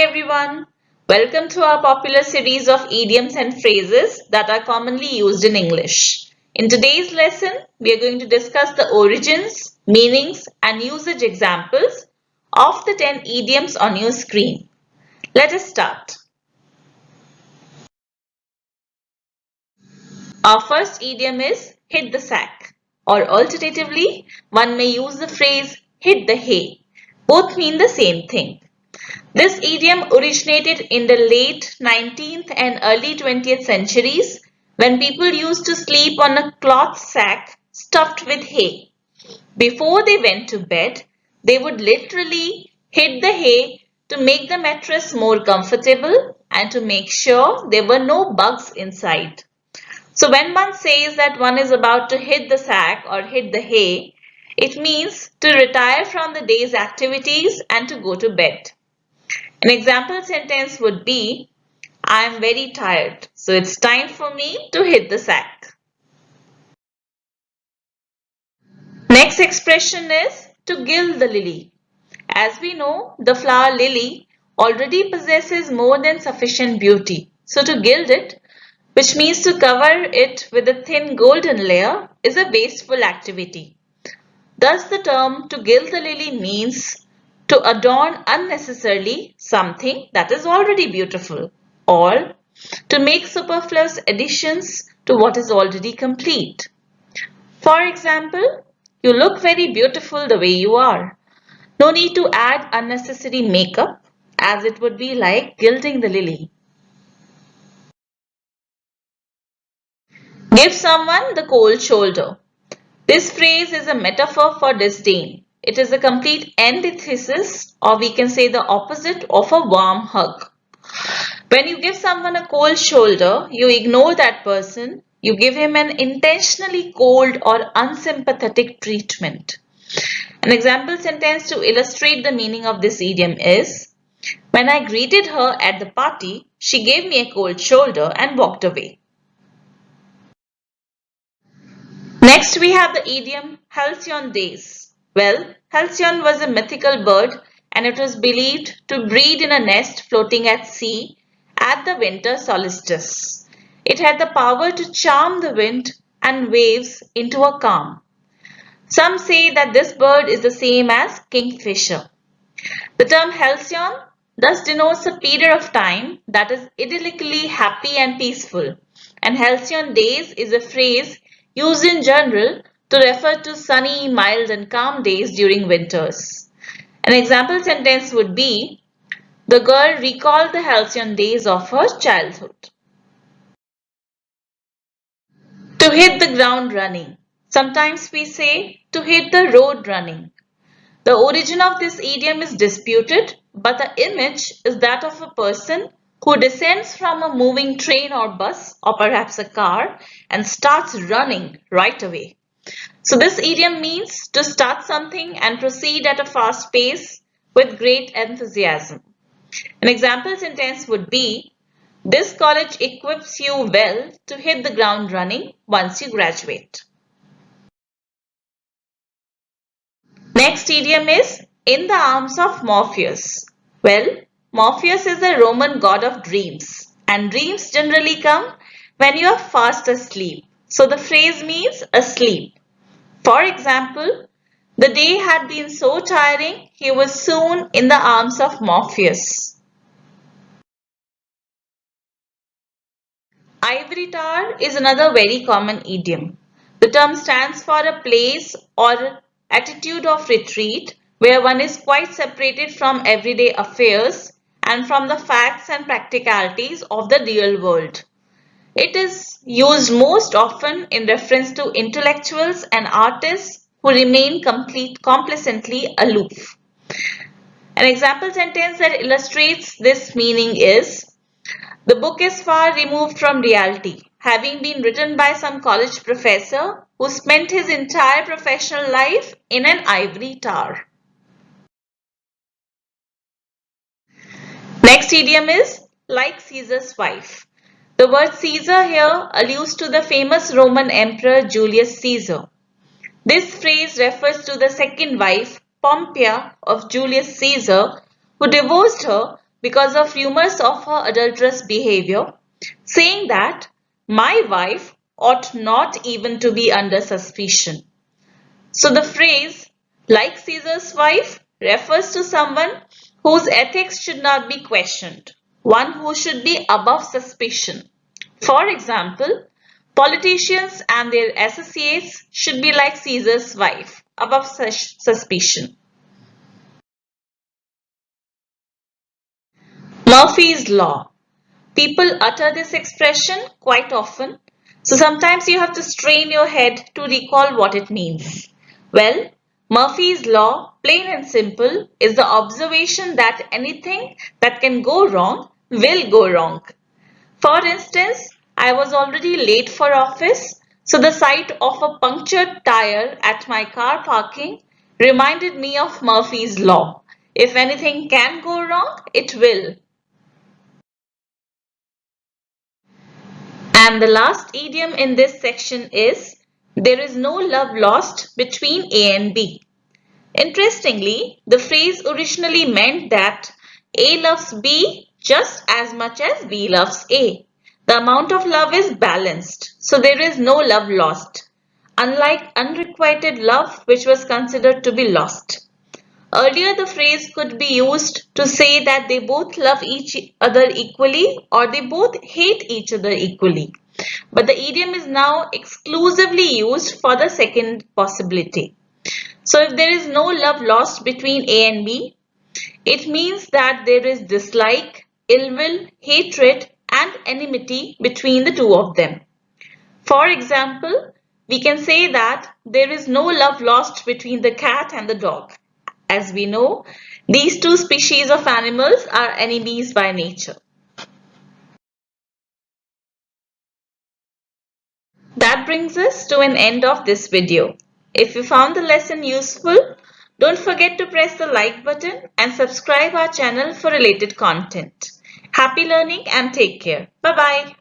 everyone. Welcome to our popular series of idioms and phrases that are commonly used in English. In today's lesson, we are going to discuss the origins, meanings, and usage examples of the 10 idioms on your screen. Let us start. Our first idiom is hit the sack, or alternatively, one may use the phrase hit the hay. Both mean the same thing. This idiom originated in the late 19th and early 20th centuries when people used to sleep on a cloth sack stuffed with hay. Before they went to bed, they would literally hit the hay to make the mattress more comfortable and to make sure there were no bugs inside. So when one says that one is about to hit the sack or hit the hay, it means to retire from the day's activities and to go to bed. An example sentence would be, I am very tired, so it's time for me to hit the sack. Next expression is to gild the lily. As we know, the flower lily already possesses more than sufficient beauty. So to gild it, which means to cover it with a thin golden layer, is a wasteful activity. Thus the term to gild the lily means to adorn unnecessarily something that is already beautiful, or to make superfluous additions to what is already complete. For example, you look very beautiful the way you are. No need to add unnecessary makeup, as it would be like gilding the lily. Give someone the cold shoulder. This phrase is a metaphor for disdain. It is a complete antithesis, or we can say the opposite of a warm hug. When you give someone a cold shoulder, you ignore that person. You give him an intentionally cold or unsympathetic treatment. An example sentence to illustrate the meaning of this idiom is, when I greeted her at the party, she gave me a cold shoulder and walked away. Next, we have the idiom Halcyon days. Well, Halcyon was a mythical bird and it was believed to breed in a nest floating at sea at the winter solstice. It had the power to charm the wind and waves into a calm. Some say that this bird is the same as kingfisher. The term Halcyon thus denotes a period of time that is idyllically happy and peaceful, and Halcyon days is a phrase used in general to refer to sunny, mild and calm days during winters. An example sentence would be, the girl recalled the halcyon days of her childhood. To hit the ground running. Sometimes we say to hit the road running. The origin of this idiom is disputed, but the image is that of a person who descends from a moving train or bus or perhaps a car and starts running right away. So this idiom means to start something and proceed at a fast pace with great enthusiasm. An example sentence would be, this college equips you well to hit the ground running once you graduate. Next idiom is in the arms of Morpheus. Well, Morpheus is a Roman god of dreams, and dreams generally come when you are fast asleep. So the phrase means asleep. For example, the day had been so tiring, he was soon in the arms of Morpheus. Ivory Tower is another very common idiom. The term stands for a place or attitude of retreat where one is quite separated from everyday affairs and from the facts and practicalities of the real world. It is used most often in reference to intellectuals and artists who remain complacently aloof. An example sentence that illustrates this meaning is, the book is far removed from reality, having been written by some college professor who spent his entire professional life in an ivory tower. Next idiom is like Caesar's wife. The word Caesar here alludes to the famous Roman Emperor Julius Caesar. This phrase refers to the second wife, Pompeia, of Julius Caesar, who divorced her because of rumors of her adulterous behavior, saying that my wife ought not even to be under suspicion. So the phrase, like Caesar's wife, refers to someone whose ethics should not be questioned, one who should be above suspicion. For example, politicians and their associates should be like Caesar's wife, above such suspicion. Murphy's Law. People utter this expression quite often, so sometimes you have to strain your head to recall what it means. Well, Murphy's Law, plain and simple, is the observation that anything that can go wrong will go wrong. For instance, I was already late for office, so the sight of a punctured tire at my car parking reminded me of Murphy's Law. If anything can go wrong, it will. And the last idiom in this section is, there is no love lost between A and B. Interestingly, the phrase originally meant that A loves B just as much as B loves A. The amount of love is balanced, so there is no love lost, unlike unrequited love which was considered to be lost. Earlier, the phrase could be used to say that they both love each other equally or they both hate each other equally. But the idiom is now exclusively used for the second possibility. So if there is no love lost between A and B, it means that there is dislike, ill will, hatred, and enmity between the two of them. For example, we can say that there is no love lost between the cat and the dog. As we know, these two species of animals are enemies by nature. That brings us to an end of this video. If you found the lesson useful, don't forget to press the like button and subscribe our channel for related content. Happy learning and take care. Bye-bye.